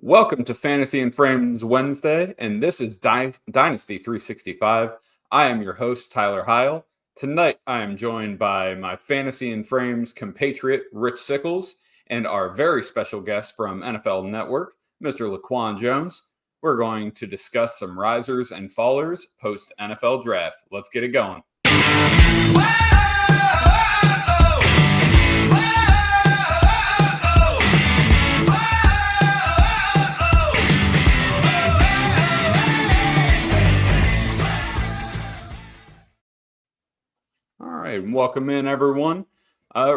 Welcome to Fantasy and Frames Wednesday, and this is Dynasty 365. I am your host, Tyler Heil. Tonight, I am joined by my Fantasy and Frames compatriot, Rich Sickles, and our very special guest from NFL Network, Mr. LaQuan Jones. We're going to discuss some risers and fallers post-NFL draft. Let's get it going. Welcome in, everyone.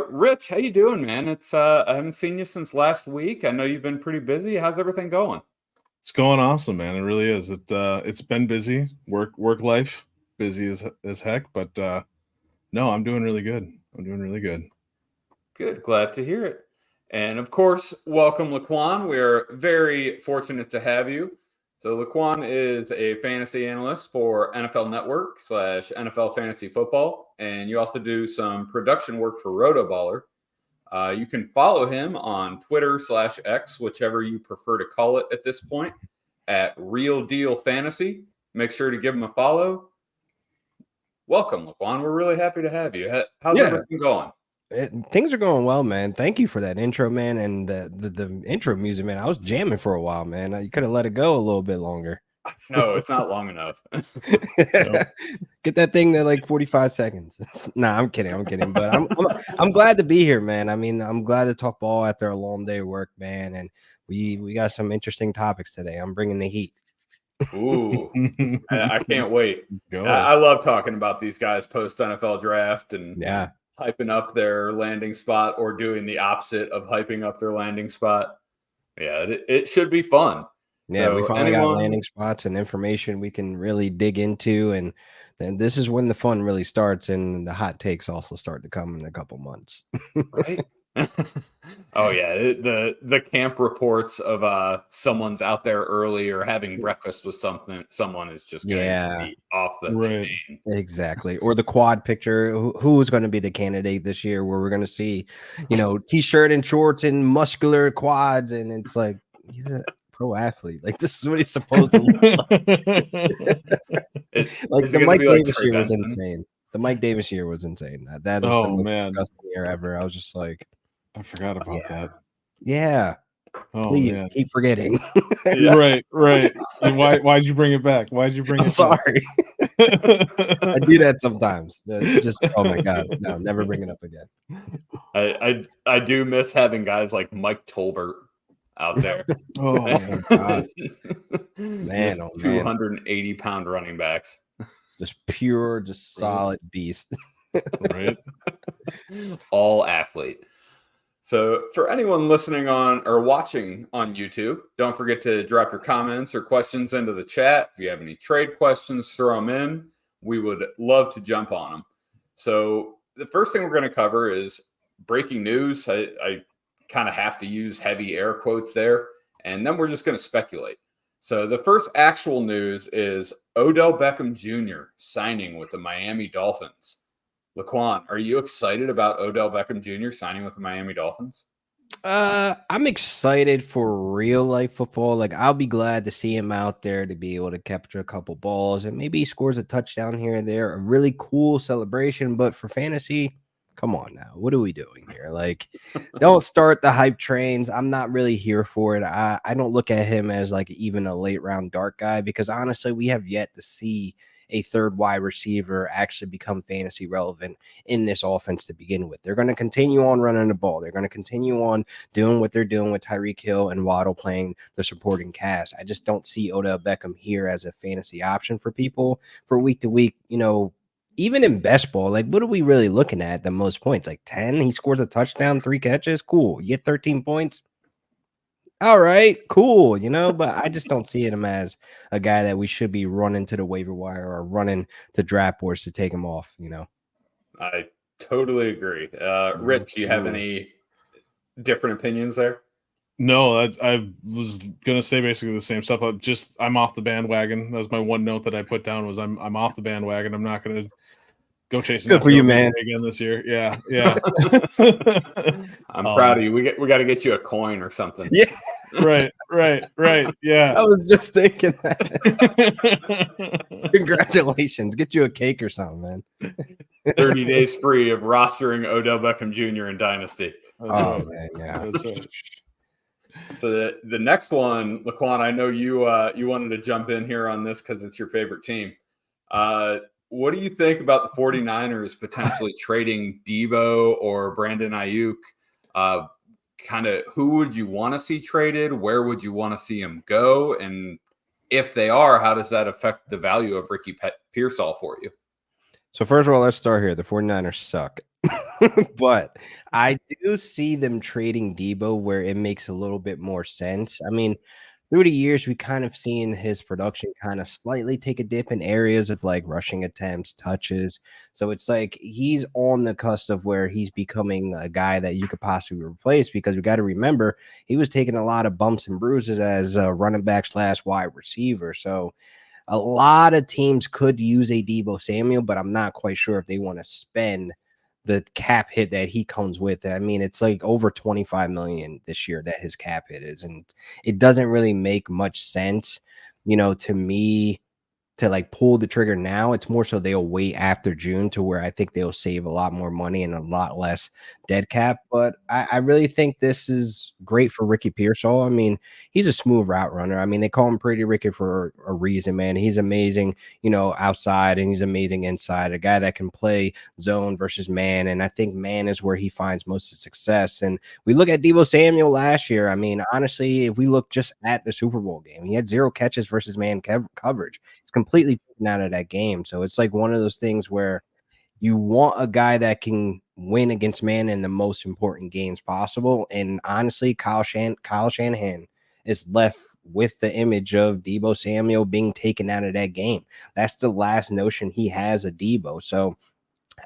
Rich, how you doing, man? I haven't seen you since last week. I know you've been pretty busy. How's everything going? It's going awesome, man. It really is. It's been busy, work life, busy as heck. But no, I'm doing really good. Good, glad to hear it. And of course, welcome, Laquon. We're very fortunate to have you. So Laquon is a fantasy analyst for NFL Network / NFL Fantasy Football, and you also do some production work for Rotoballer. You can follow him on Twitter / X, whichever you prefer to call it at this point, at Real Deal Fantasy. Make sure to give him a follow. Welcome, Laquon. We're really happy to have you. How's everything going? Things are going well, man. Thank you for that intro, man, and the intro music, man. I was jamming for a while, man. You could have let it go a little bit longer. No, it's not long enough. Get that thing to like 45 seconds. Nah, I'm kidding. But I'm glad to be here, man. I mean, I'm glad to talk ball after a long day of work, man. And we got some interesting topics today. I'm bringing the heat. Ooh, I can't wait. I love talking about these guys post NFL draft and hyping up their landing spot or doing the opposite of hyping up their landing spot. Yeah, it should be fun. Yeah, so we finally got landing spots and information we can really dig into, and then this is when the fun really starts, and the hot takes also start to come in a couple months. Right? Oh yeah, the camp reports of someone's out there early or having breakfast with someone is just going to be off the chain. Exactly. Or the quad picture, who is going to be the candidate this year where we're going to see, t-shirt and shorts and muscular quads, and it's like he's a pro athlete. Like, this is what he's supposed to look like. Like the Mike Davis year was insane. The Mike Davis year was insane. That was the most disgusting year ever. I was just like, I forgot about that. Yeah. Please keep forgetting. Right. Why'd you bring it back? I'm sorry. I do that sometimes. Just oh my god, no, never bring it up again. I do miss having guys like Mike Tolbert out there. Oh my god, man! 280-pound running backs. Just pure, just solid beast. Right. All athlete. So for anyone listening on or watching on YouTube, don't forget to drop your comments or questions into the chat. If you have any trade questions, throw them in. We would love to jump on them. So the first thing we're going to cover is breaking news. I kind of have to use heavy air quotes there. And then we're just going to speculate. So the first actual news is Odell Beckham Jr. signing with the Miami Dolphins. Laquan, are you excited about Odell Beckham Jr. signing with the Miami Dolphins? I'm excited for real life football. Like, I'll be glad to see him out there to be able to capture a couple balls and maybe he scores a touchdown here and there. A really cool celebration. But for fantasy, come on now. What are we doing here? Like, don't start the hype trains. I'm not really here for it. I don't look at him as like even a late round dart guy because honestly, we have yet to see a third wide receiver actually become fantasy relevant in this offense to begin with. They're going to continue on running the ball. They're going to continue on doing what they're doing with Tyreek Hill and Waddle playing the supporting cast. I just don't see Odell Beckham here as a fantasy option for people for week to week. Even in best ball, like, what are we really looking at the most points? Like 10? He scores a touchdown, 3 catches. Cool. You get 13 points. All right, cool, but I just don't see him as a guy that we should be running to the waiver wire or running to draft boards to take him off, I totally agree. Rich, do you have any different opinions there? No, I was gonna say basically the same stuff. I'm off the bandwagon. That was my one note that I put down was I'm off the bandwagon. I'm not gonna Go chasing Good after for you, OBJ man. again this year. Yeah, yeah. I'm proud of you. We got to get you a coin or something. Yeah, right. Yeah. I was just thinking that. Congratulations. Get you a cake or something, man. 30 days free of rostering Odell Beckham Jr. in Dynasty. That's Oh, right. man, yeah. That's right. So the next one, Laquan, I know you wanted to jump in here on this because it's your favorite team. What do you think about the 49ers potentially trading Debo or Brandon Ayuk? Kind of who would you want to see traded? Where would you want to see him go? And if they are, how does that affect the value of Ricky Pearsall for you? So first of all, let's start here. The 49ers suck. But I do see them trading Debo where it makes a little bit more sense. I mean, through the years, we kind of seen his production kind of slightly take a dip in areas of like rushing attempts, touches. So it's like he's on the cusp of where he's becoming a guy that you could possibly replace, because we got to remember he was taking a lot of bumps and bruises as a running back / wide receiver. So a lot of teams could use a Debo Samuel, but I'm not quite sure if they want to spend the cap hit that he comes with. I mean, it's like over 25 million this year that his cap hit is, and it doesn't really make much sense, to me, to like pull the trigger now. It's more so they'll wait after June, to where I think they'll save a lot more money and a lot less dead cap. But I really think this is great for Ricky Pearsall. I mean, he's a smooth route runner. I mean, they call him Pretty Ricky for a reason, man. He's amazing, outside, and he's amazing inside. A guy that can play zone versus man. And I think man is where he finds most of success. And we look at Debo Samuel last year. I mean, honestly, if we look just at the Super Bowl game, he had 0 catches versus man coverage. It's completely taken out of that game. So it's like one of those things where you want a guy that can win against man in the most important games possible. And honestly, Kyle Shanahan is left with the image of Debo Samuel being taken out of that game. That's the last notion he has of Debo. So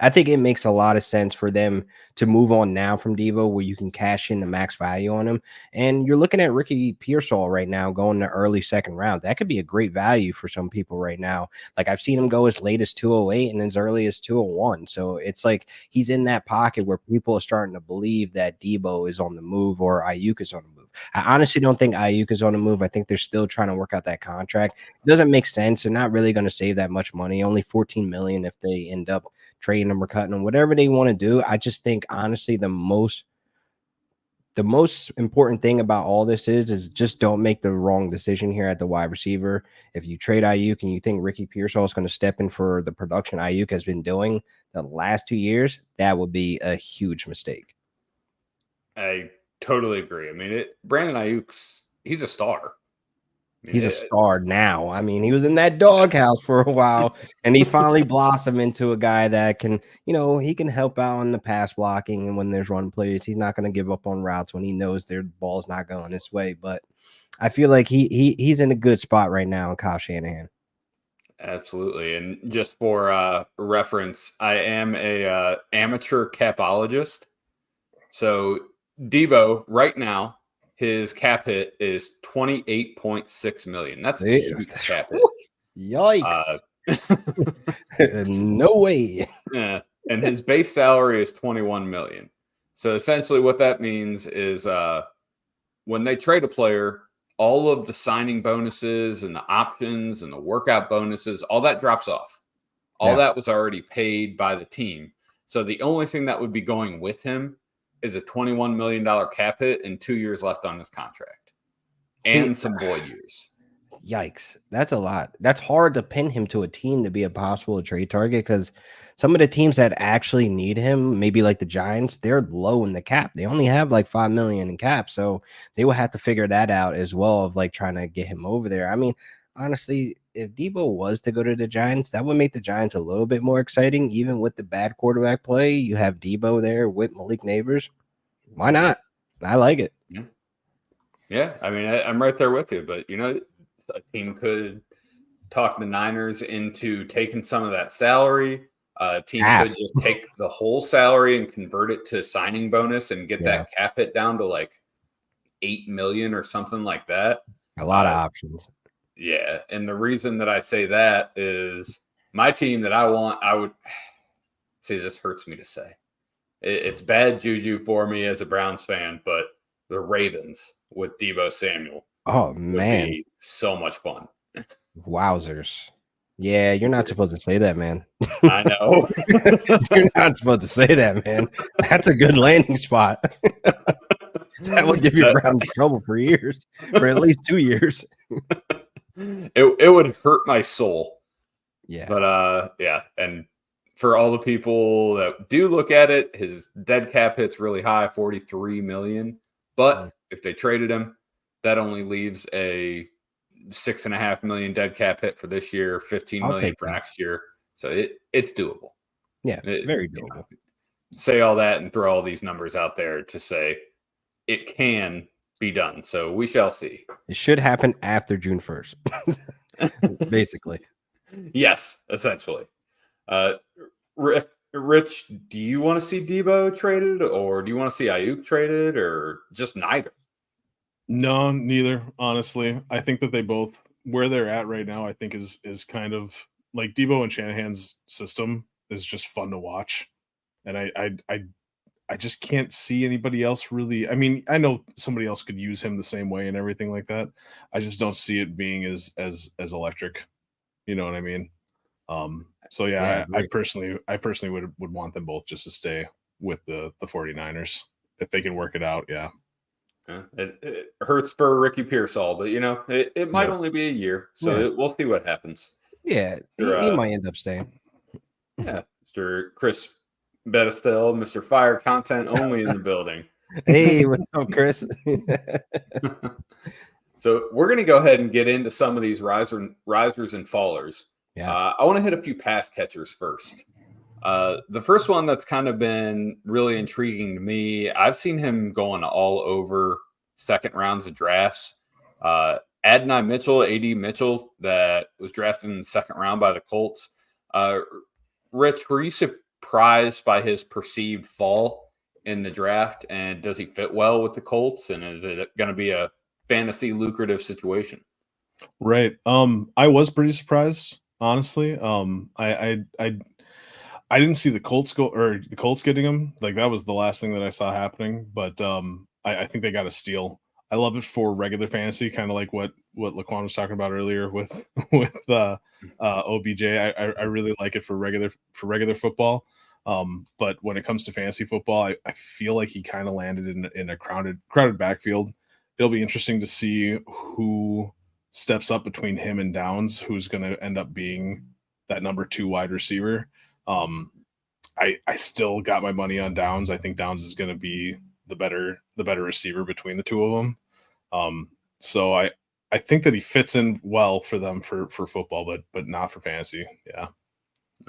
I think it makes a lot of sense for them to move on now from Devo, where you can cash in the max value on him. And you're looking at Ricky Pearsall right now going to early second round. That could be a great value for some people right now. Like I've seen him go as late as 208 and as early as 201. So it's like he's in that pocket where people are starting to believe that Debo is on the move or Ayuk is on the move. I honestly don't think Ayuk is on the move. I think they're still trying to work out that contract. It doesn't make sense. They're not really going to save that much money. Only $14 million if they end up trading them or cutting them, whatever they want to do. I just think honestly the most important thing about all this is just don't make the wrong decision here at the wide receiver. If you trade Ayuk and you think Ricky Pearsall is going to step in for the production Ayuk has been doing the last 2 years, that would be a huge mistake. I totally agree. I mean, Brandon Ayuk's he's a star. He's a star now. I mean, he was in that doghouse for a while, and he finally blossomed into a guy that can, he can help out on the pass blocking, and when there's run plays, he's not going to give up on routes when he knows their ball's not going this way. But I feel like he's in a good spot right now in Kyle Shanahan. Absolutely. And just for reference, I am a amateur capologist. So Debo right now, his cap hit is $28.6 million. That's a huge cap hit. Yikes. No way. Yeah. And his base salary is $21 million. So essentially what that means is when they trade a player, all of the signing bonuses and the options and the workout bonuses, all that drops off. All that was already paid by the team. So the only thing that would be going with him is a $21 million cap hit and 2 years left on his contract and some void years. Yikes. That's a lot. That's hard to pin him to a team to be a possible trade target, because some of the teams that actually need him, maybe like the Giants, they're low in the cap. They only have like $5 million in cap. So they will have to figure that out as well, of like trying to get him over there. I mean, honestly, if Debo was to go to the Giants, that would make the Giants a little bit more exciting. Even with the bad quarterback play, you have Debo there with Malik Neighbors. Why not? I like it. Yeah. I mean, I'm right there with you, but a team could talk the Niners into taking some of that salary. A team could just take the whole salary and convert it to signing bonus and get that cap hit down to like $8 million or something like that. A lot of options. Yeah. And the reason that I say that is my team that I want, see, this hurts me to say. It's bad juju for me as a Browns fan, but the Ravens with Deebo Samuel Oh would man, be so much fun. wowzers! Yeah, you're not supposed to say that, man. I know. You're not supposed to say that, man. That's a good landing spot. That will give your Browns trouble for years, for at least 2 years. It would hurt my soul. Yeah. But yeah, and for all the people that do look at it, his dead cap hit's really high, 43 million. But if they traded him, that only leaves a 6.5 million dead cap hit for this year, 15 million for next year. So it's doable. Yeah, very doable. You know, say all that and throw all these numbers out there to say it can be done. So we shall see. It should happen after June 1st, basically. Yes, essentially. Rich, do you want to see Deebo traded, or do you want to see Ayuk traded, or just neither? No, neither. Honestly, I think that they both, where they're at right now, I think is kind of like Deebo and Shanahan's system is just fun to watch, and I just can't see anybody else really. I mean, I know somebody else could use him the same way and everything like that. I just don't see it being as electric. You know what I mean? So yeah, I personally would want them both just to stay with the 49ers if they can work it out. Yeah. It hurts for Ricky Pearsall, but you know, it might only be a year, so we'll see what happens. Yeah, he might end up staying. Yeah, Mr. Chris Bedestel, Mr. Fire content only in the building. Hey, what's up, Chris? So we're going to go ahead and get into some of these risers and fallers. Yeah. I want to hit a few pass catchers first. The first one that's kind of been really intriguing to me, I've seen him going all over second rounds of drafts. Adonai Mitchell, AD Mitchell, that was drafted in the second round by the Colts. Rich, were you surprised by his perceived fall in the draft? And does he fit well with the Colts? And is it going to be a fantasy lucrative situation? Right. I was pretty surprised, honestly. I didn't see the Colts getting him. Like that was the last thing that I saw happening. But I think they got a steal. I love it for regular fantasy, kind of like what Laquan was talking about earlier with OBJ. I really like it for regular football. But when it comes to fantasy football, I feel like he kind of landed in a crowded backfield. It'll be interesting to see who steps up between him and Downs, who's going to end up being that number 2 wide receiver. I still got my money on Downs. I think Downs is going to be the better receiver between the two of them. So I think that he fits in well for them for football, but not for fantasy. Yeah.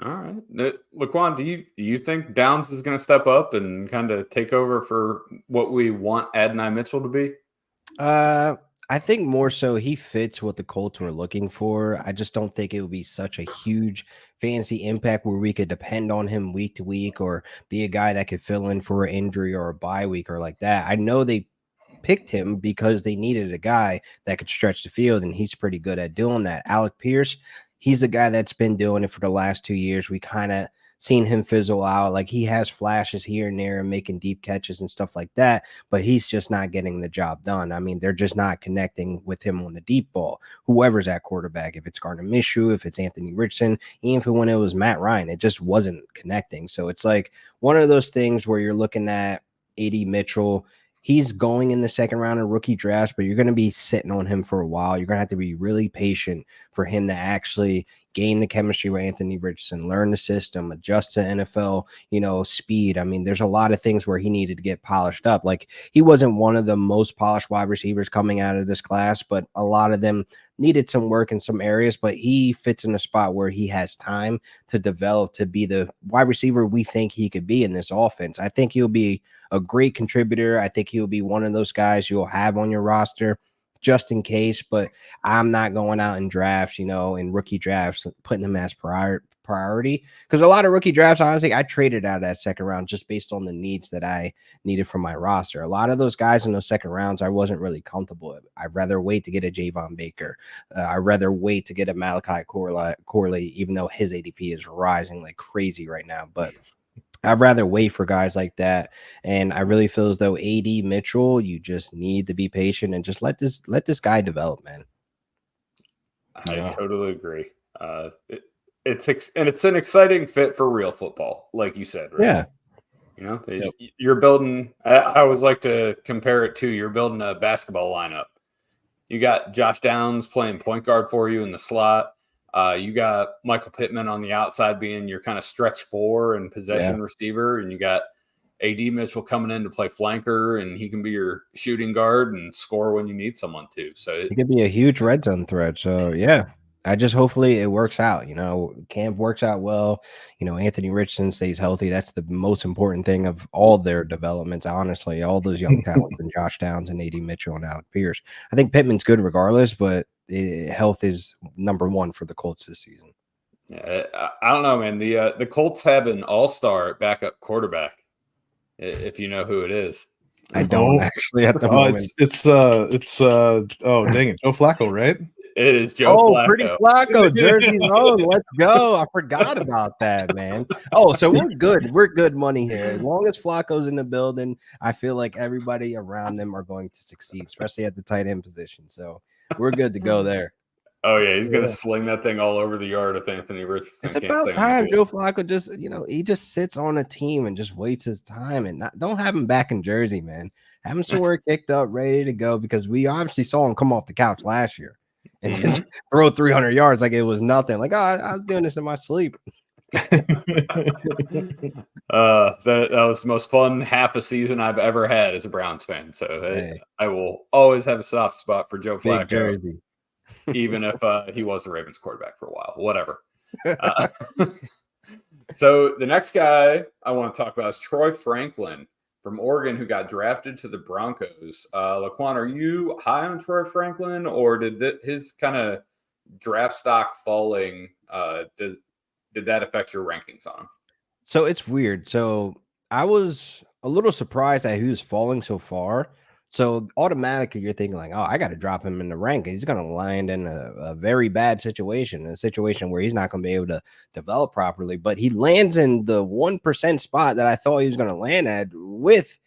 All right. Laquan, do you think Downs is going to step up and kind of take over for what we want Adonai Mitchell to be? I think more so he fits what the Colts were looking for. I just don't think it would be such a huge fantasy impact where we could depend on him week to week or be a guy that could fill in for an injury or a bye week or like that. I know they picked him because they needed a guy that could stretch the field, and he's pretty good at doing that. Alec Pierce, he's the guy that's been doing it for the last 2 years. We kind of seen him fizzle out. Like he has flashes here and there and making deep catches and stuff like that, but he's just not getting the job done. I mean, they're just not connecting with him on the deep ball. Whoever's at quarterback, if it's Gardner Minshew, if it's Anthony Richardson, even when it was Matt Ryan, it just wasn't connecting. So it's like one of those things where you're looking at AD Mitchell. He's going in the second round of rookie drafts, but you're going to be sitting on him for a while. You're going to have to be really patient for him to actually gain the chemistry with Anthony Richardson, learn the system, adjust to NFL, speed. I mean, there's a lot of things where he needed to get polished up. Like he wasn't one of the most polished wide receivers coming out of this class, but a lot of them needed some work in some areas, but he fits in a spot where he has time to develop to be the wide receiver we think he could be in this offense. I think he'll be a great contributor. I think he'll be one of those guys you'll have on your roster just in case, but I'm not going out in drafts, in rookie drafts, putting him as priority. Because a lot of rookie drafts, honestly, I traded out of that second round just based on the needs that I needed from my roster. A lot of those guys in those second rounds, I wasn't really comfortable with. I'd rather wait to get a Javon Baker. I'd rather wait to get a Malachi Corley, even though his ADP is rising like crazy right now. But I'd rather wait for guys like that. And I really feel as though AD Mitchell, you just need to be patient and just let this guy develop, man. I totally agree. It's an exciting fit for real football, like you said, Rich. Yeah. You know, you're building. I always like to compare it to you're building a basketball lineup. You got Josh Downs playing point guard for you in the slot. You got Michael Pittman on the outside being your kind of stretch 4 and possession receiver, and you got AD Mitchell coming in to play flanker, and he can be your shooting guard and score when you need someone to. So it could be a huge red zone threat. So yeah, I just hopefully it works out. You know, camp works out well. You know, Anthony Richardson stays healthy. That's the most important thing of all their developments. Honestly, all those young talents and Josh Downs and AD Mitchell and Alec Pierce. I think Pittman's good regardless, but health is number one for the Colts this season. Yeah, I don't know, man. The Colts have an all-star backup quarterback. If you know who it is. I don't actually at the moment. It's oh dang it, Joe Flacco, right? It is Joe Flacco. Pretty Flacco, Jersey's own. Let's go. I forgot about that, man. Oh, so we're good. We're good money here. As long as Flacco's in the building, I feel like everybody around them are going to succeed, especially at the tight end position. So we're good to go there. Oh, yeah, he's going to sling that thing all over the yard if Anthony Richardson It's about time Joe Flacco just, he just sits on a team and just waits his time and don't have him back in Jersey, man. Have him somewhere kicked up, ready to go, because we obviously saw him come off the couch last year and just throw 300 yards like it was nothing. Like, I was doing this in my sleep. That was the most fun half a season I've ever had as a Browns fan. So I will always have a soft spot for Joe Flacco. Jersey. Even if he was the Ravens quarterback for a while, whatever. So the next guy I want to talk about is Troy Franklin from Oregon, who got drafted to the Broncos. Laquan, are you high on Troy Franklin, or did his kind of draft stock falling, did that affect your rankings on him? So it's weird. So I was a little surprised at who's falling so far. So automatically you're thinking like, oh, I got to drop him in the rank. He's going to land in a very bad situation, a situation where he's not going to be able to develop properly. But he lands in the 1% spot that I thought he was going to land at with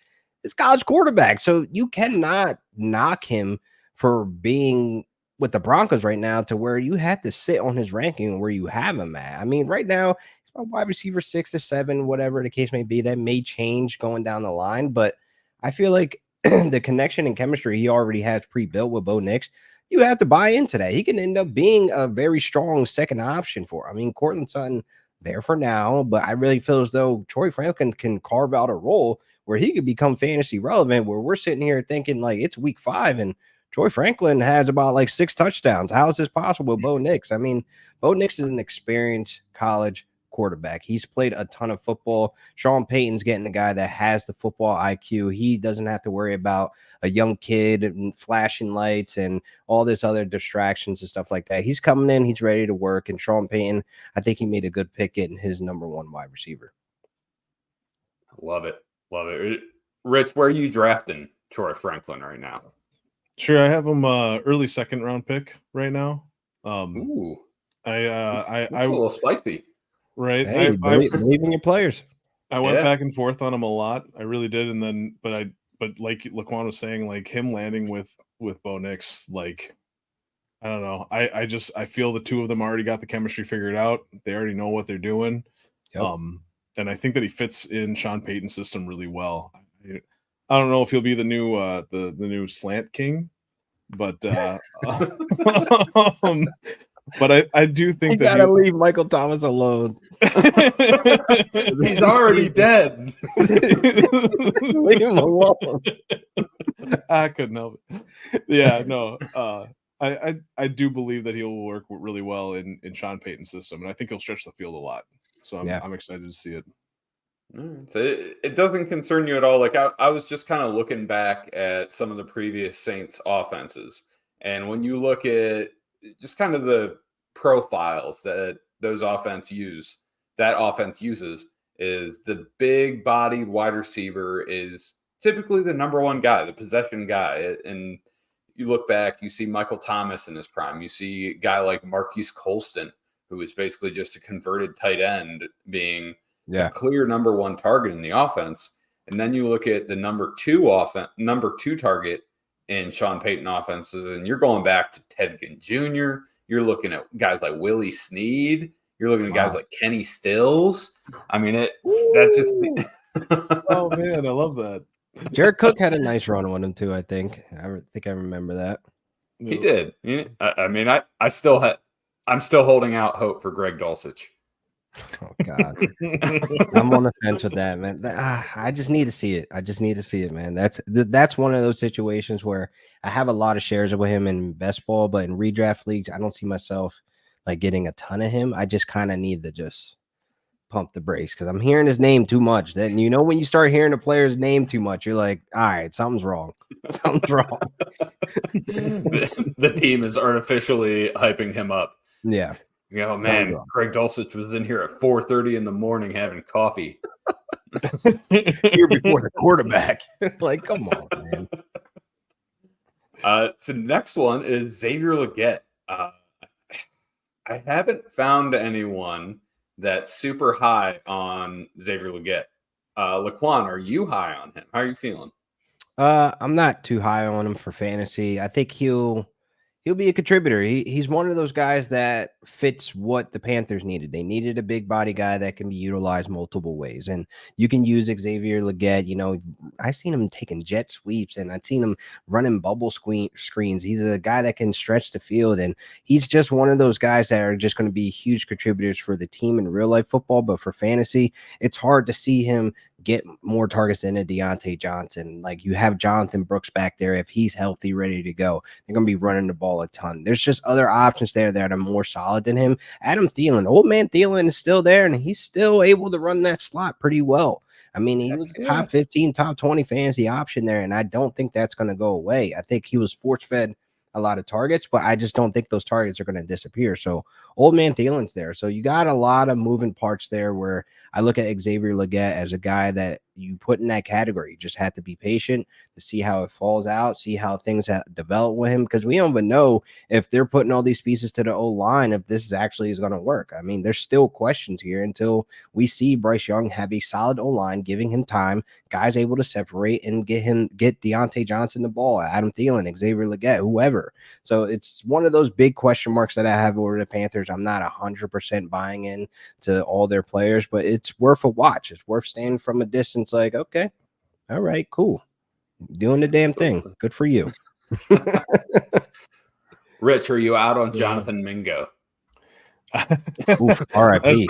his college quarterback. So you cannot knock him for being with the Broncos right now to where you have to sit on his ranking where you have him at. I mean, right now, he's a wide receiver 6 or 7, whatever the case may be. That may change going down the line. But I feel like the connection and chemistry he already has pre-built with Bo Nix, you have to buy into that. He can end up being a very strong second option for. I mean, Cortland Sutton there for now, but I really feel as though Troy Franklin can carve out a role where he could become fantasy relevant, where we're sitting here thinking like it's week 5 and Troy Franklin has about like 6 touchdowns. How is this possible with Bo Nix? I mean, Bo Nix is an experienced college quarterback. He's played a ton of football. Sean Payton's getting the guy that has the football IQ. He doesn't have to worry about a young kid and flashing lights and all this other distractions and stuff like that. He's coming in, he's ready to work. And Sean Payton, I think he made a good pick getting his number 1 wide receiver. Love it. Love it. Rich, where are you drafting Troy Franklin right now? Sure, I have him early 2nd round pick right now. Ooh. It's a little spicy. Right. Hey, believe in your players. I went back and forth on him a lot. I really did. And then, but like Laquan was saying, like him landing with Bo Nix, like, I don't know. I feel the two of them already got the chemistry figured out. They already know what they're doing. Yep. And I think that he fits in Sean Payton's system really well. I don't know if he'll be the new slant king, but but I do think that gotta leave Michael Thomas alone. He's already dead. Leave him alone. I couldn't help it. Yeah, no. I do believe that he'll work really well in Sean Payton's system, and I think he'll stretch the field a lot. So I'm excited to see it. So it doesn't concern you at all. Like I was just kind of looking back at some of the previous Saints offenses, and when you look at just kind of the profiles that that offense uses, is the big bodied wide receiver is typically the number 1 guy, the possession guy. And you look back, you see Michael Thomas in his prime. You see a guy like Marquise Colston, who is basically just a converted tight end, being Yeah. clear number one target in the offense. And then you look at the number two target in Sean Payton offenses, and you're going back to Ted Ginn Jr. You're looking at guys like Willie Snead. You're looking at guys like Kenny Stills. I mean, that just. Oh man, I love that. Jared Cook had a nice run on him too. I think I remember that. He did. I mean, I'm still holding out hope for Greg Dulcich. Oh God, I'm on the fence with that, man. I just need to see it. I just need to see it, man. That's one of those situations where I have a lot of shares with him in best ball, but in redraft leagues, I don't see myself like getting a ton of him. I just kind of need to just pump the brakes because I'm hearing his name too much. Then when you start hearing a player's name too much, you're like, all right, something's wrong. Something's wrong. The team is artificially hyping him up. Yeah. Man, Greg Dulcich was in here at 4:30 in the morning having coffee. Here before the quarterback. Like, come on, man. So next one is Xavier Legette. I haven't found anyone that's super high on Xavier Legette. Laquan, are you high on him? How are you feeling? I'm not too high on him for fantasy. I think he'll be a contributor. He's one of those guys that fits what the Panthers needed. They needed a big body guy that can be utilized multiple ways. And you can use Xavier Legette. I've seen him taking jet sweeps and I've seen him running bubble screens. He's a guy that can stretch the field. And he's just one of those guys that are just going to be huge contributors for the team in real life football. But for fantasy, it's hard to see him get more targets than a Deontay Johnson. Like you have Jonathan Brooks back there. If he's healthy, ready to go, they're going to be running the ball a ton. There's just other options there that are more solid than him. Adam Thielen, old man Thielen is still there and he's still able to run that slot pretty well. I mean, he was a top 15, top 20 fantasy option there. And I don't think that's going to go away. I think he was force fed a lot of targets, but I just don't think those targets are going to disappear. So old man Thielen's there. So you got a lot of moving parts there where I look at Xavier Legette as a guy that you put in that category. You just have to be patient to see how it falls out, see how things develop with him, because we don't even know if they're putting all these pieces to the O-line, if this actually is going to work. I mean, there's still questions here until we see Bryce Young have a solid O-line, giving him time, guys able to separate and get Deontay Johnson the ball, Adam Thielen, Xavier Legette, whoever. So it's one of those big question marks that I have over the Panthers. I'm not 100% buying in to all their players, but it's worth a watch. It's worth staying from a distance like, okay, all right, cool. Doing the damn thing. Good for you. Rich, are you out on Jonathan Mingo? R.I.P.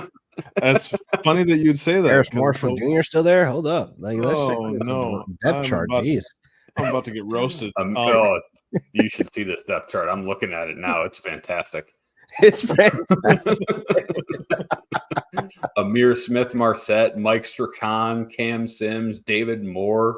That's funny that you'd say that. Harris Marshall Jr. still there? Hold up. Like, no. Depth chart. Jeez. I'm about to get roasted. You should see this depth chart. I'm looking at it now. It's fantastic. It's fantastic. Amir Smith-Marset, Mike Strachan, Cam Sims, David Moore,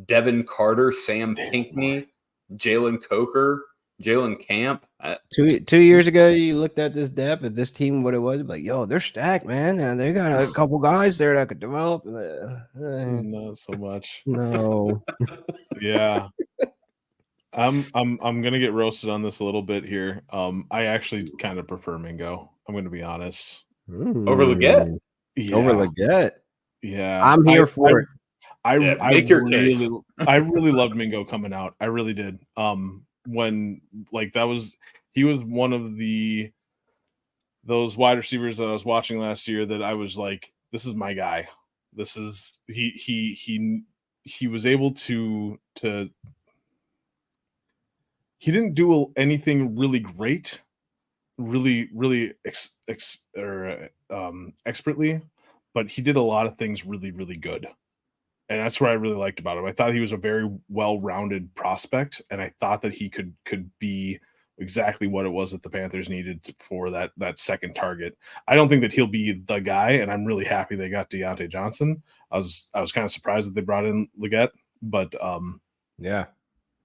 Devin Carter, Sam Pinckney, Jalen Coker, Jalen Camp. 2 years ago, you looked at this depth at this team, what it was, like, yo, they're stacked, man. And they got a couple guys there that could develop. Not so much. No. Yeah. I'm gonna get roasted on this a little bit here. I actually kind of prefer Mingo. I'm gonna be honest. Over Legette? Yeah. Over Legette. Yeah. I'm here for it. Make your case. I really loved Mingo coming out. I really did. When he was one of those wide receivers that I was watching last year that I was like, this is my guy. This is he was able to he didn't do anything really great, really expertly, but he did a lot of things really, really good. And that's what I really liked about him. I thought he was a very well-rounded prospect, and I thought that he could be exactly what it was that the Panthers needed for that second target. I don't think that he'll be the guy, and I'm really happy they got Deontay Johnson. I was kind of surprised that they brought in Legette, but yeah.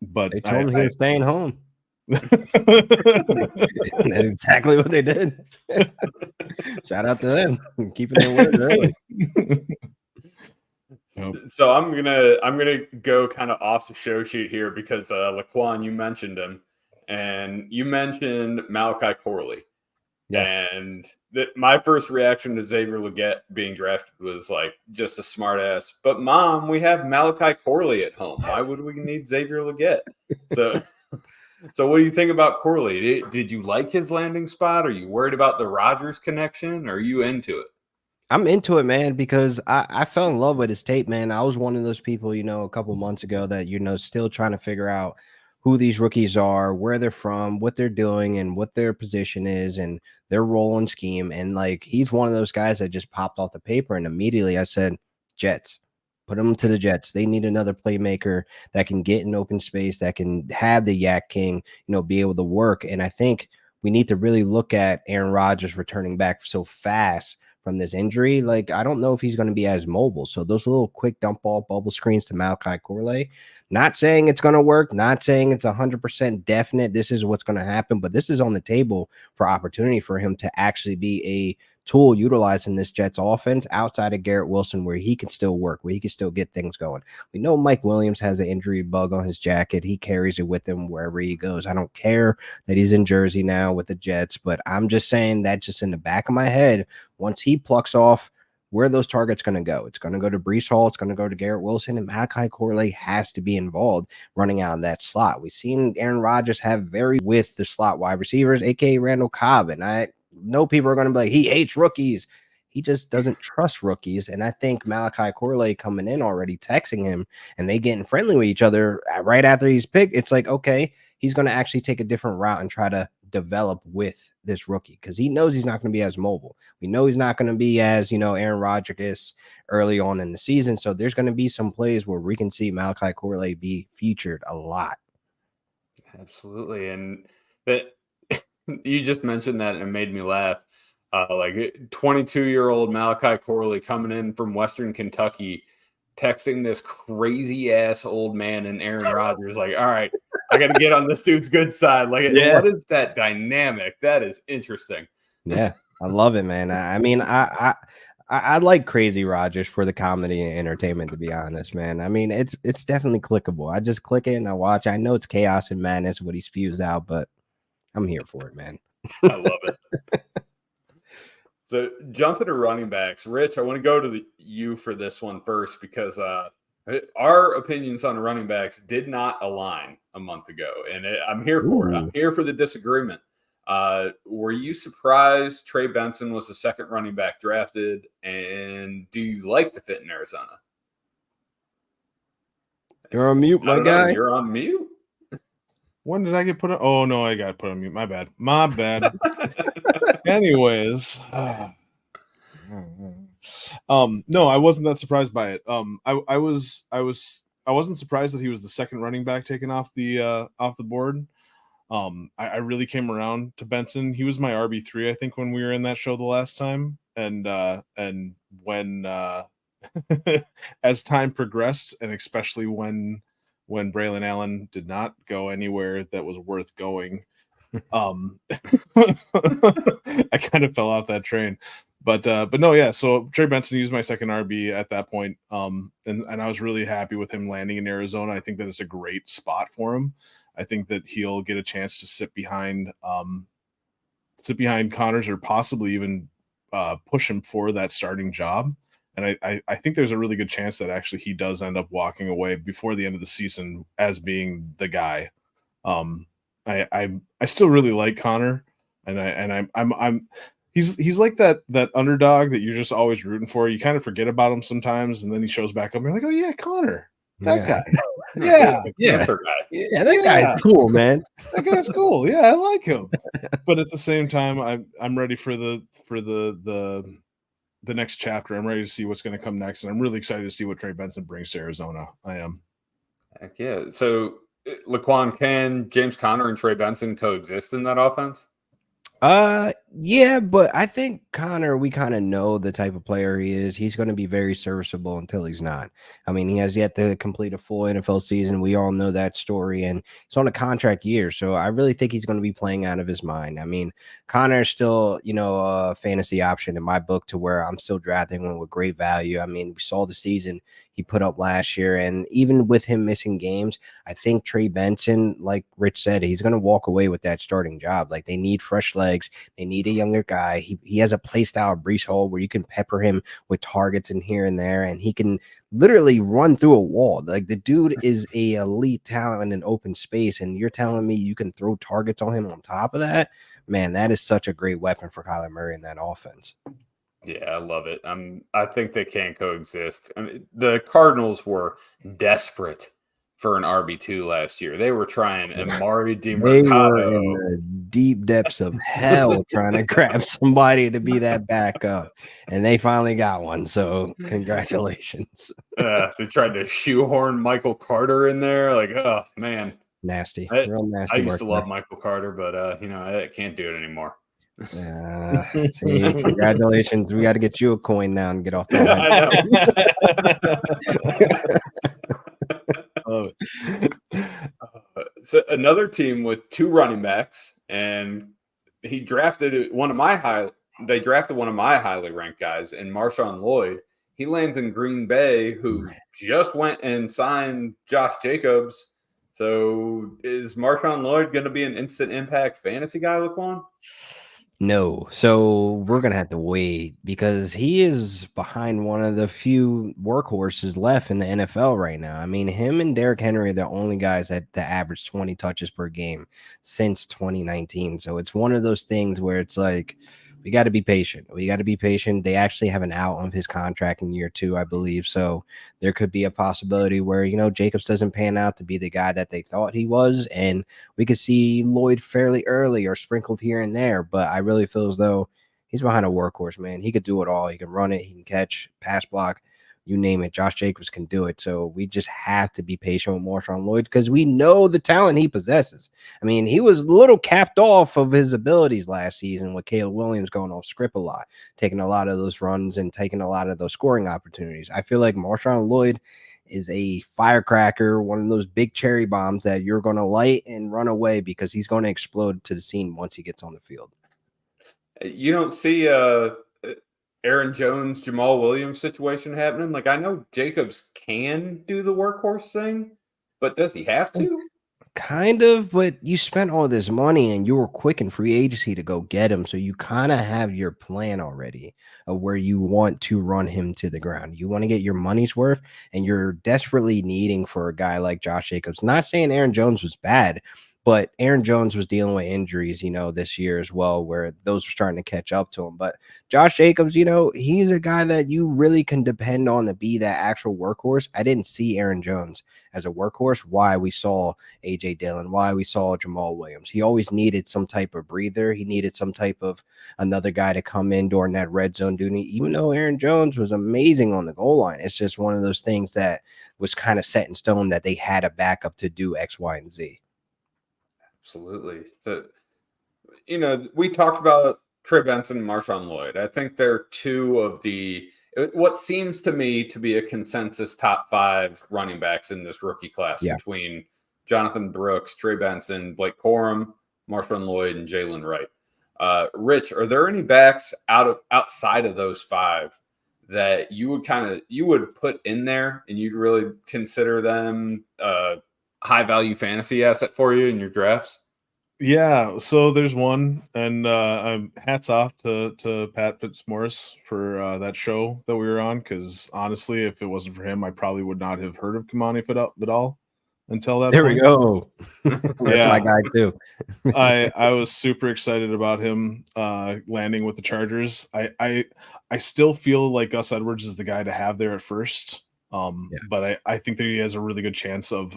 But they told him he was staying home. That's exactly what they did. Shout out to them, keeping their word early. So I'm gonna go kind of off the show sheet here because Laquan, you mentioned him, and you mentioned Malachi Corley. Yeah. And my first reaction to Xavier Legette being drafted was like just a smart ass. But Mom, we have Malachi Corley at home. Why would we need Xavier Legette? So what do you think about Corley? Did you like his landing spot? Are you worried about the Rodgers connection? Or are you into it? I'm into it, man, because I fell in love with his tape, man. I was one of those people, a couple months ago that, still trying to figure out who these rookies are, where they're from, what they're doing, and what their position is, and their role and scheme. And like, he's one of those guys that just popped off the paper. And immediately I said, Jets, put him to the Jets. They need another playmaker that can get in open space, that can have the Yak King, be able to work. And I think we need to really look at Aaron Rodgers returning back so fast from this injury. Like, I don't know if he's going to be as mobile. So those little quick dump ball bubble screens to Malachi Corley, not saying it's going to work, not saying it's 100% definite this is what's going to happen, but this is on the table for opportunity for him to actually be a tool utilizing this Jets offense outside of Garrett Wilson, where he can still work, where he can still get things going. We know Mike Williams has an injury bug on his jacket. He carries it with him wherever he goes. I don't care that he's in Jersey now with the Jets, but I'm just saying that just in the back of my head, once he plucks off, where are those targets going to go? It's going to go to Breece Hall. It's going to go to Garrett Wilson, and Malachi Corley has to be involved running out of that slot. We've seen Aaron Rodgers have very with the slot wide receivers, aka Randall Cobb, and I know people are going to be like, he hates rookies. He just doesn't trust rookies. And I think Malachi Corley coming in already texting him and they getting friendly with each other right after he's picked. It's like, okay, he's going to actually take a different route and try to develop with this rookie because he knows he's not going to be as mobile. We know he's not going to be as, Aaron Rodgers is early on in the season. So there's going to be some plays where we can see Malachi Corley be featured a lot. Absolutely. And that you just mentioned that and it made me laugh. Like 22-year-old Malachi Corley coming in from Western Kentucky, texting this crazy ass old man and Aaron Rodgers, like, all right, I got to get on this dude's good side. Like, What is that dynamic? That is interesting. Yeah, I love it, man. I mean, I like Crazy Rodgers for the comedy and entertainment, to be honest, man. I mean, it's definitely clickable. I just click it and I watch. I know it's chaos and madness what he spews out, but I'm here for it, man. I love it. So jumping to running backs, Rich, I want to go to you for this one first because our opinions on running backs did not align a month ago, and I'm here for it. I'm here for the disagreement. Were you surprised Trey Benson was the second running back drafted, and do you like the fit in Arizona? You're on mute, my guy. You're on mute? When did I get put on? Oh, no, I got put on mute. My bad. Anyways, no, I wasn't that surprised by it. I wasn't surprised that he was the second running back taken off the board. I really came around to Benson. He was my RB3, I think, when we were in that show the last time, and when as time progressed, and especially when Braylon Allen did not go anywhere that was worth going. I kind of fell off that train, but no, yeah. So Trey Benson used my second RB at that point, and I was really happy with him landing in Arizona. I think that it's a great spot for him. I think that he'll get a chance to sit behind Connors or possibly even push him for that starting job. And I think there's a really good chance that actually he does end up walking away before the end of the season as being the guy. I still really like Connor, and I'm he's like that underdog that you're just always rooting for. You kind of forget about him sometimes, and then he shows back up and you're like, oh yeah, Connor, that guy. Yeah. That guy's cool, man. That guy's cool. Yeah, I like him. But at the same time, I'm ready for the next chapter. I'm ready to see what's going to come next, and I'm really excited to see what Trey Benson brings to Arizona. I am. Heck yeah. So, Laquan, can James Conner and Trey Benson coexist in that offense? Yeah, but I think Connor, we kind of know the type of player he is. He's going to be very serviceable until he's not. I mean, he has yet to complete a full NFL season. We all know that story, and he's on a contract year. So I really think he's going to be playing out of his mind. I mean, Connor is still, a fantasy option in my book to where I'm still drafting one with great value. I mean, we saw the season he put up last year, and even with him missing games, I think Trey Benson, like Rich said, he's going to walk away with that starting job. Like, they need fresh legs. They need need a younger guy. He has a play style of Breece Hall where you can pepper him with targets in here and there, and he can literally run through a wall. Like, the dude is a elite talent in an open space, and you're telling me you can throw targets on him on top of that? Man, that is such a great weapon for Kyler Murray in that offense. Yeah, I love it. I think they can coexist. I mean, the Cardinals were desperate for an RB2 last year. They were trying Amari They were in DiMercado. the deep depths of hell trying to grab somebody to be that backup, and they finally got one. So congratulations. They tried to shoehorn Michael Carter in there. Like, oh man, Nasty, I real nasty. I used work to there. love Michael Carter, but I can't do it anymore. See, congratulations. We got to get you a coin now and get off that. I know. So another team with 2 running backs, and they drafted one of my highly ranked guys in Marshawn Lloyd. He lands in Green Bay, who just went and signed Josh Jacobs. So is Marshawn Lloyd going to be an instant impact fantasy guy, Laquan? No, so we're gonna have to wait because he is behind one of the few workhorses left in the NFL right now. I mean, him and Derrick Henry are the only guys that average 20 touches per game since 2019. So it's one of those things where it's like, we got to be patient. They actually have an out of his contract in year 2, I believe. So there could be a possibility where, Jacobs doesn't pan out to be the guy that they thought he was. And we could see Lloyd fairly early or sprinkled here and there. But I really feel as though he's behind a workhorse, man. He could do it all. He can run it. He can catch, pass block. You name it. Josh Jacobs can do it. So we just have to be patient with Marshawn Lloyd because we know the talent he possesses. I mean, he was a little capped off of his abilities last season with Caleb Williams going off script a lot, taking a lot of those runs and taking a lot of those scoring opportunities. I feel like Marshawn Lloyd is a firecracker, one of those big cherry bombs that you're going to light and run away because he's going to explode to the scene once he gets on the field. You don't see Aaron Jones, Jamal Williams situation happening? Like, I know Jacobs can do the workhorse thing, but does he have to? Kind of, but you spent all this money and you were quick in free agency to go get him. So you kind of have your plan already of where you want to run him to the ground. You want to get your money's worth, and you're desperately needing for a guy like Josh Jacobs. Not saying Aaron Jones was bad, but Aaron Jones was dealing with injuries, this year as well, where those were starting to catch up to him. But Josh Jacobs, he's a guy that you really can depend on to be that actual workhorse. I didn't see Aaron Jones as a workhorse. Why we saw A.J. Dillon, why we saw Jamal Williams. He always needed some type of breather. He needed some type of another guy to come in during that red zone duty, even though Aaron Jones was amazing on the goal line. It's just one of those things that was kind of set in stone that they had a backup to do X, Y, and Z. Absolutely. So, we talked about Trey Benson and Marshawn Lloyd. I think they're 2 of what seems to me to be a consensus top 5 running backs in this rookie class between Jonathan Brooks, Trey Benson, Blake Corum, Marshawn Lloyd, and Jalen Wright. Rich, are there any backs outside of those 5 that you would put in there and you'd really consider them high value fantasy asset for you in your drafts? Yeah, so there's one, and hats off to Pat Fitzmaurice for that show that we were on, because honestly, if it wasn't for him, I probably would not have heard of Kamani Vidal until that there point. We go. That's my guy too. I was super excited about him landing with the Chargers. I still feel like Gus Edwards is the guy to have there at first. But I think that he has a really good chance of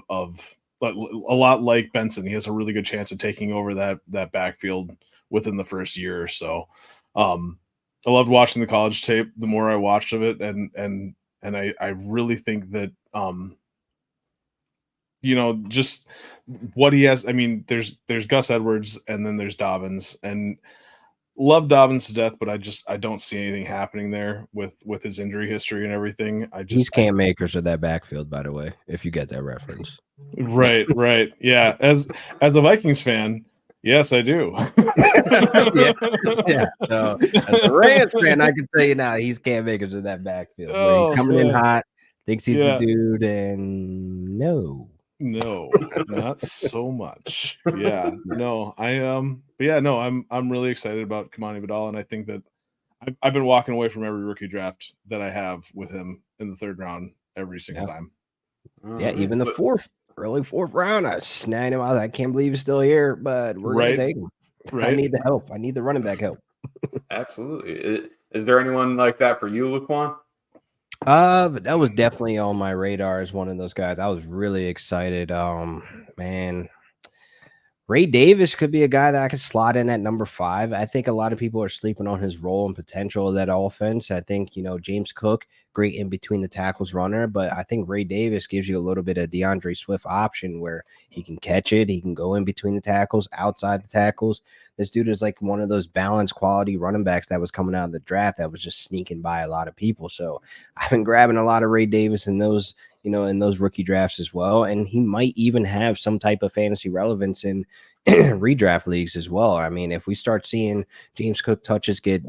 a lot like Benson. He has a really good chance of taking over that backfield within the first year or so. I loved watching the college tape the more I watched of it, and I really think that just what he has. I mean, there's Gus Edwards, and then there's Dobbins, and love Dobbins to death, but I don't see anything happening there with his injury history and everything. He's Cam Akers of that backfield, by the way, if you get that reference. Right. Yeah. As a Vikings fan, yes, I do. Yeah. So as a Rams fan, I can tell you now, he's Cam Akers of that backfield. Where he's coming in hot, thinks he's the dude, and no. No, not so much. Yeah, no, but yeah, no, I'm really excited about Kamani Vidal, and I think that I've been walking away from every rookie draft that I have with him in the 3rd round every single time. Yeah, even the early fourth round, I snagged him. I was like, I can't believe he's still here, but we're gonna take him. Right. I need the help. I need the running back help. Absolutely. Is there anyone like that for you, Laquan? But that was definitely on my radar as one of those guys. I was really excited. Man, Ray Davis could be a guy that I could slot in at number 5. I think a lot of people are sleeping on his role and potential of that offense. I think, James Cook, great in between the tackles runner, but I think Ray Davis gives you a little bit of DeAndre Swift option where he can catch it. He can go in between the tackles, outside the tackles. This dude is like one of those balanced quality running backs that was coming out of the draft that was just sneaking by a lot of people. So I've been grabbing a lot of Ray Davis in those, in those rookie drafts as well. And he might even have some type of fantasy relevance in redraft leagues as well. I mean, if we start seeing James Cook touches get,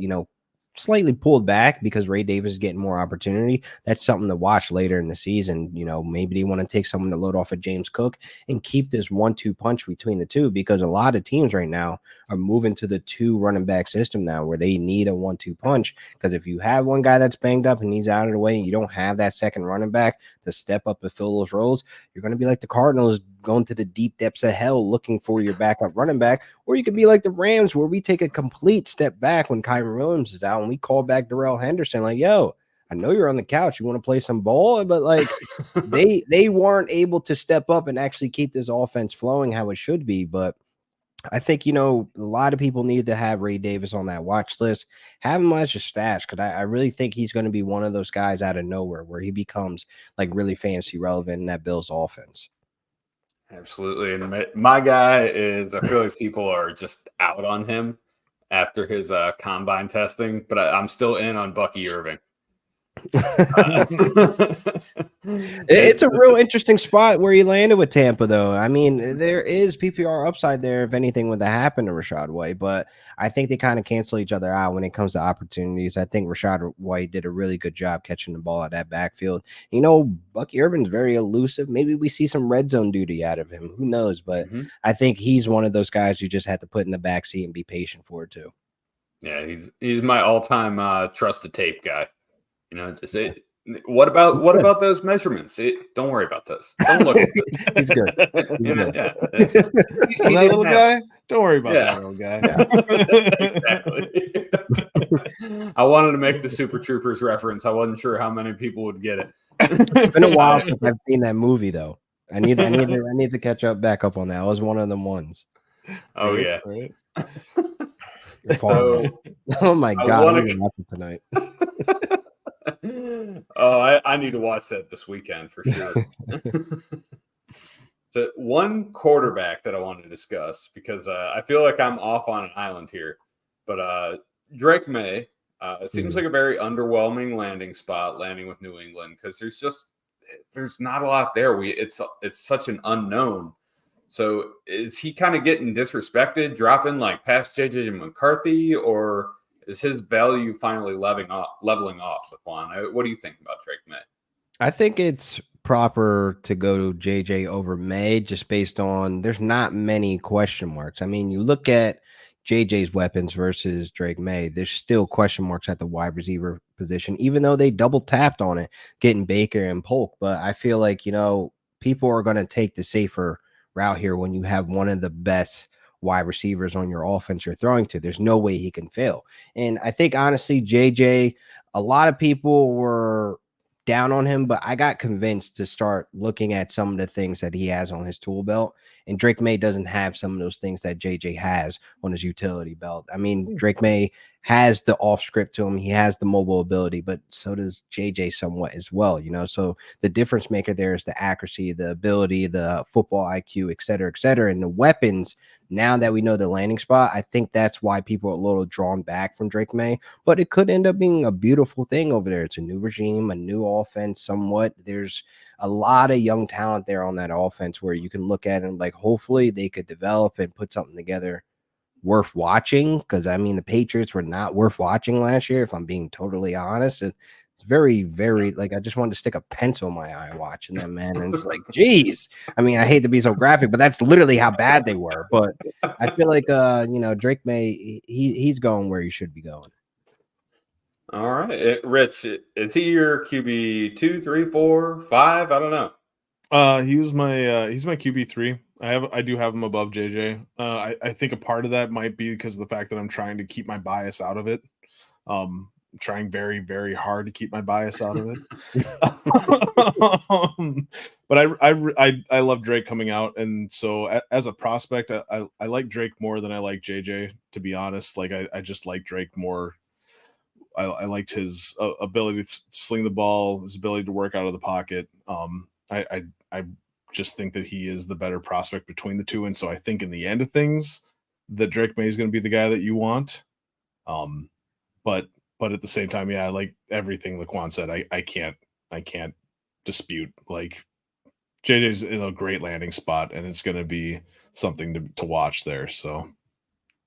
slightly pulled back because Ray Davis is getting more opportunity, that's something to watch later in the season. Maybe they want to take someone to load off of James Cook and keep this 1-2 punch between the two, because a lot of teams right now are moving to the 2 running back system now where they need a 1-2 punch. Because if you have one guy that's banged up and he's out of the way and you don't have that second running back to step up and fill those roles, you're going to be like the Cardinals going to the deep depths of hell looking for your backup running back. Or you could be like the Rams where we take a complete step back when Kyron Williams is out and we call back Darrell Henderson like, yo, I know you're on the couch. You want to play some ball? But like they weren't able to step up and actually keep this offense flowing how it should be. But I think, a lot of people need to have Ray Davis on that watch list, have him as a stash, because I really think he's going to be one of those guys out of nowhere where he becomes like really fantasy relevant in that Bills offense. Absolutely. And my guy is, I feel like people are just out on him after his combine testing, but I'm still in on Bucky Irving. It's a real interesting spot where he landed with Tampa, though. I mean, there is PPR upside there if anything would have happened to Rashad White, but I think they kind of cancel each other out when it comes to opportunities. I think Rashad White did a really good job catching the ball at that backfield. Bucky Irvin's very elusive. Maybe we see some red zone duty out of him. Who knows? But I think he's one of those guys you just have to put in the backseat and be patient for, too. Yeah, he's my all-time trusted tape guy. What about those measurements? Don't worry about those. Don't look at this. He's good. That little guy? Don't worry about that little guy. Exactly. I wanted to make the Super Troopers reference. I wasn't sure how many people would get it. It's been a while since I've seen that movie, though. I need to catch back up on that. I was one of them ones. Oh, yeah. Right. So, oh my God, I'm watch it tonight. Oh, I need to watch that this weekend for sure. So one quarterback that I want to discuss, because I feel like I'm off on an island here, but Drake May, it seems like a very underwhelming landing spot, landing with New England, because there's not a lot there. It's such an unknown. So is he kind of getting disrespected, dropping like past JJ McCarthy, or is his value finally leveling off, Laquan? What do you think about Drake May? I think it's proper to go to JJ over May just based on there's not many question marks. I mean, you look at JJ's weapons versus Drake May, there's still question marks at the wide receiver position, even though they double tapped on it, getting Baker and Polk. But I feel like, people are going to take the safer route here when you have one of the best wide receivers on your offense you're throwing to. There's no way he can fail. And I think, honestly, JJ, a lot of people were down on him, but I got convinced to start looking at some of the things that he has on his tool belt. And Drake May doesn't have some of those things that JJ has on his utility belt. I mean, Drake May has the off script to him. He has the mobile ability, but so does JJ somewhat as well, So the difference maker there is the accuracy, the ability, the football IQ, et cetera, and the weapons. Now that we know the landing spot, I think that's why people are a little drawn back from Drake May, but it could end up being a beautiful thing over there. It's a new regime, a new offense somewhat. There's a lot of young talent there on that offense where you can look at it and like, hopefully they could develop and put something together worth watching. Because I mean, the Patriots were not worth watching last year, if I'm being totally honest. As very, very like I just wanted to stick a pencil in my eye watching them, man. And it's like, geez. I mean, I hate to be so graphic, but that's literally how bad they were. But I feel like Drake May, he's going where he should be going. All right, Rich, is he your QB 2, 3, 4, 5? I don't know. He's my QB3. I do have him above JJ. I think a part of that might be because of the fact that I'm trying to keep my bias out of it. I'm trying very, very hard to keep my bias out of it. But I love Drake coming out, and so as a prospect, I like Drake more than I like JJ. To be honest, like I just like Drake more. I liked his ability to sling the ball, his ability to work out of the pocket. I just think that he is the better prospect between the two, and so I think in the end of things, that Drake May is going to be the guy that you want. But at the same time, yeah, like everything Laquan said, I can't dispute. Like JJ's in a great landing spot, and it's going to be something to watch there. So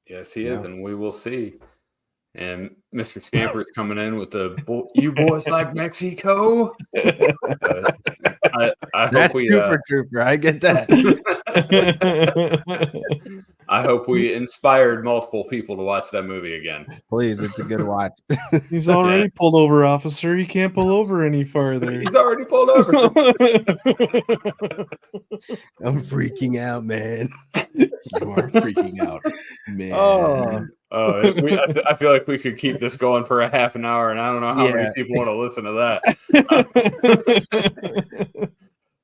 yes, he is, and we will see. And Mr. Scamper's coming in with the "You boys like Mexico." I hope we super trooper. I get that. I hope we inspired multiple people to watch that movie again. Please, it's a good watch. He's already pulled over, officer. He can't pull over any further. He's already pulled over. I'm freaking out, man. You are freaking out, man. I feel like we could keep this going for a half an hour, and I don't know how many people want to listen to that.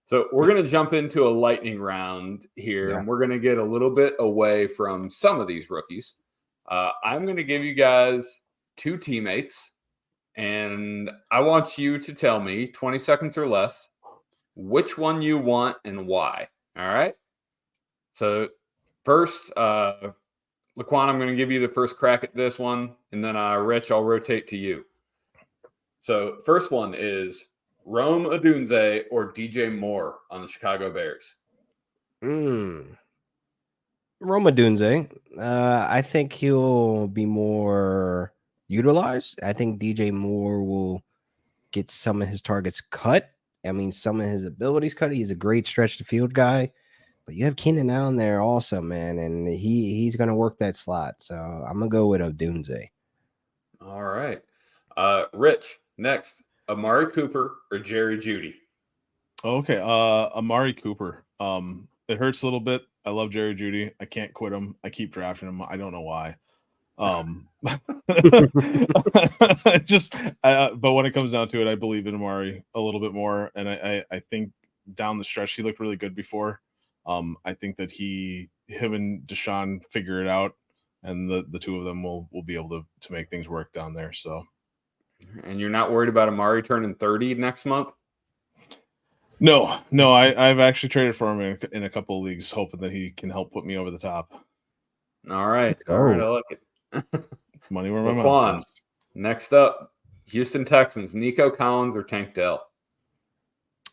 So we're going to jump into a lightning round here, and we're going to get a little bit away from some of these rookies. I'm going to give you guys 2 teammates, and I want you to tell me 20 seconds or less which one you want and why. All right? So first, Laquan, I'm going to give you the first crack at this one, and then Rich, I'll rotate to you. So first one is Rome Odunze or DJ Moore on the Chicago Bears. Rome Odunze. I think he'll be more utilized. I think DJ Moore will get some of his targets cut. I mean, some of his abilities cut. He's a great stretch to field guy. But you have Keenan Allen there also, man, and he's going to work that slot. So I'm going to go with Odunze. All right. Rich, next, Amari Cooper or Jerry Jeudy? Okay, Amari Cooper. It hurts a little bit. I love Jerry Jeudy. I can't quit him. I keep drafting him. I don't know why. But when it comes down to it, I believe in Amari a little bit more. And I think down the stretch, he looked really good before. I think that him and Deshaun figure it out, and the two of them will be able to make things work down there. So, and you're not worried about Amari turning 30 next month? No, I've actually traded for him in a couple of leagues, hoping that he can help put me over the top. All right, I like it. Money where my mouth is. Next up, Houston Texans, Nico Collins or Tank Dell?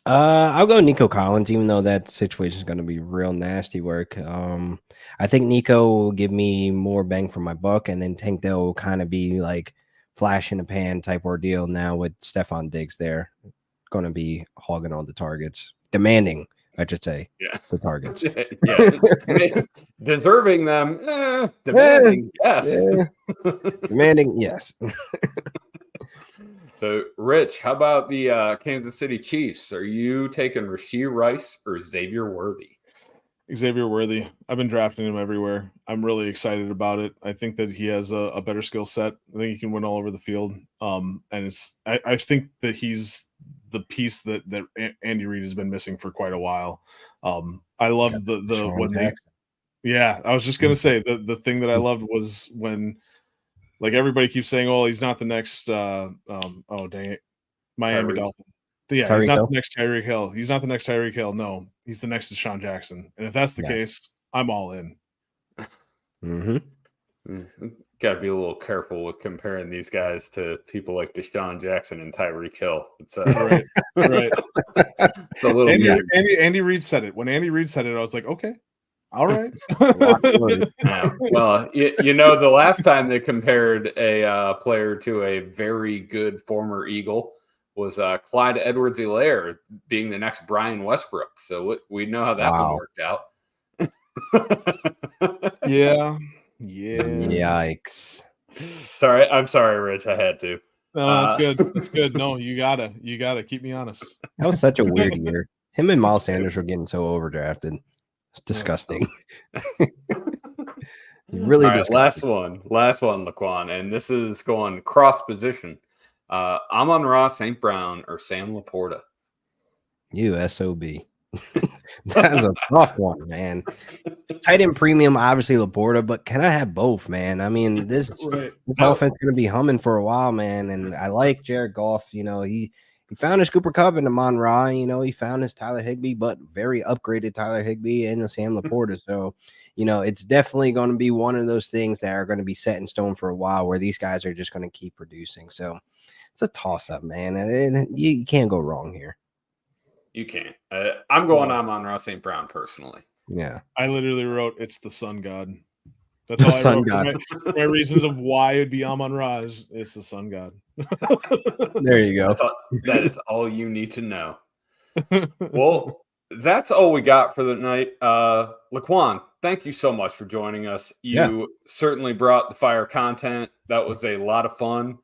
I'll go Nico Collins, even though that situation is going to be real nasty work. I think Nico will give me more bang for my buck, and then Tank Dell will kind of be like flash in the pan type ordeal now with Stephon Diggs there. Going to be hogging all the targets, demanding, I should say, the targets. Deserving them, demanding, yes. Demanding, yes. So, Rich, how about the Kansas City Chiefs? Are you taking Rashee Rice or Xavier Worthy? Xavier Worthy. I've been drafting him everywhere. I'm really excited about it. I think that he has a better skill set. I think he can win all over the field. And I think that he's the piece that Andy Reid has been missing for quite a while. I love I was just gonna say the thing that I loved was when, like, everybody keeps saying, "Oh, he's not the next." Miami Dolphin. Yeah, he's not the next Tyreek Hill. He's not the next Tyreek Hill. No, he's the next Deshaun Jackson. And if that's the case, I'm all in. Got to be a little careful with comparing these guys to people like Deshaun Jackson and Tyreek Hill. It's right. It's a little Andy Reid said it. When Andy Reid said it, I was like, okay. All right. Well, the last time they compared a player to a very good former Eagle, was Clyde Edwards-Helaire being the next Brian Westbrook. So we know how that one worked out. Yeah. Yikes. I'm sorry, Rich. I had to. No, that's good. That's good. No, you gotta keep me honest. That was such a weird year. Him and Miles Sanders were getting so overdrafted. It's disgusting. Really disgusting. Last one, Laquan, and this is going cross position. Amon-Ra, St. Brown, or Sam Laporta. You SOB. That's a tough one, man. Tight end premium, obviously Laporta, but can I have both, man? I mean, this offense is going to be humming for a while, man. And I like Jared Goff. You know, he found his Cooper Kupp and Amon-Ra. You know, he found his Tyler Higbee, but very upgraded Tyler Higbee and Sam Laporta. So, you know, it's definitely going to be one of those things that are going to be set in stone for a while, where these guys are just going to keep producing. So it's a toss-up, man. And you can't go wrong here. You can't. I'm going Amon-Ra St. Brown personally. Yeah. I literally wrote, it's the sun god. That's all I wrote. God. For my reasons of why it'd be Amon-Ra is it's the sun god. There you go. That is all you need to know. Well, that's all we got for the night. Laquan, thank you so much for joining us. You certainly brought the fire content. That was a lot of fun.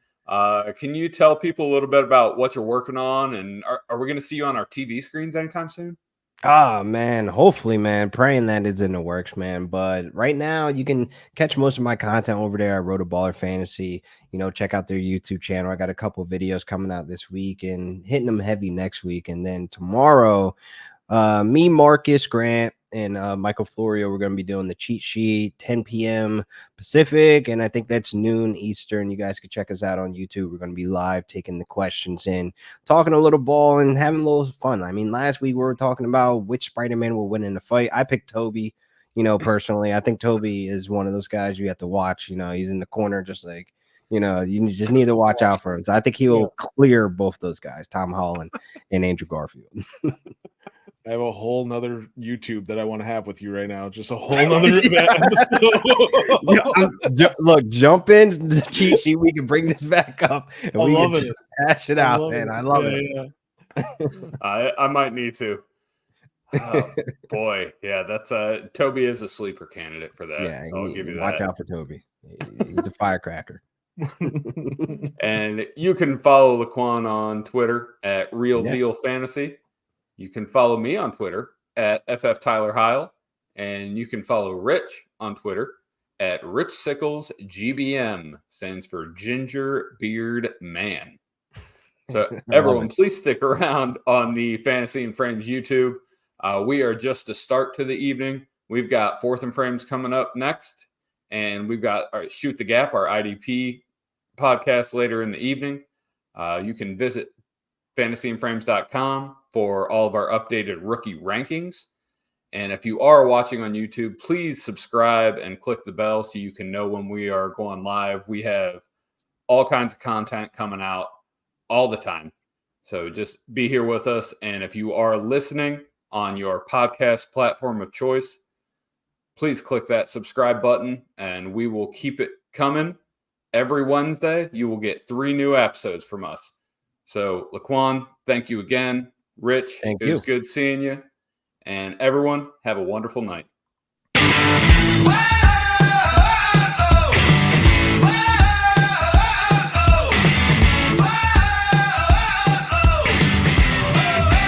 Can you tell people a little bit about what you're working on, and are we going to see you on our TV screens anytime soon? Man, hopefully, man. Praying that it's in the works, man. But right now, you can catch most of my content over there at Rotoballer Fantasy. You know, check out their YouTube channel. I got a couple of videos coming out this week and hitting them heavy next week. And then tomorrow, me, Marcus, Grant, and Michael Florio, we're going to be doing the cheat sheet, 10 p.m. Pacific, and I think that's noon Eastern. You guys can check us out on YouTube. We're going to be live taking the questions in, talking a little ball and having a little fun. I mean, last week we were talking about which Spider-Man will win in the fight. I picked Toby, you know, personally. I think Toby is one of those guys you have to watch. You know, he's in the corner just like, you know, you just need to watch out for him. So I think he will clear both those guys, Tom Holland and Andrew Garfield. I have a whole nother YouTube that I want to have with you right now. Just a whole nother episode. Look, jump in the cheat sheet. We can bring this back up and we can just hash it out, man. I love it. Yeah. I might need to. Oh, boy. Yeah, that's Toby is a sleeper candidate for that. Yeah, so I'll give you that. Watch out for Toby. He's a firecracker. And you can follow Laquan on Twitter at Real Deal Fantasy. You can follow me on Twitter at FF Tyler Heil, and you can follow Rich on Twitter at Rich Sickles GBM, stands for Ginger Beard Man. So everyone, please stick around on the Fantasy and Frames YouTube. We are just a start to the evening. We've got Fourth and Frames coming up next, and we've got our Shoot the Gap, our IDP podcast later in the evening. You can visit fantasyandframes.com for all of our updated rookie rankings. And if you are watching on YouTube, please subscribe and click the bell so you can know when we are going live. We have all kinds of content coming out all the time. So just be here with us. And if you are listening on your podcast platform of choice, please click that subscribe button and we will keep it coming. Every Wednesday, you will get 3 new episodes from us. So, Laquan, thank you again. Rich, it was good seeing you. And everyone, have a wonderful night.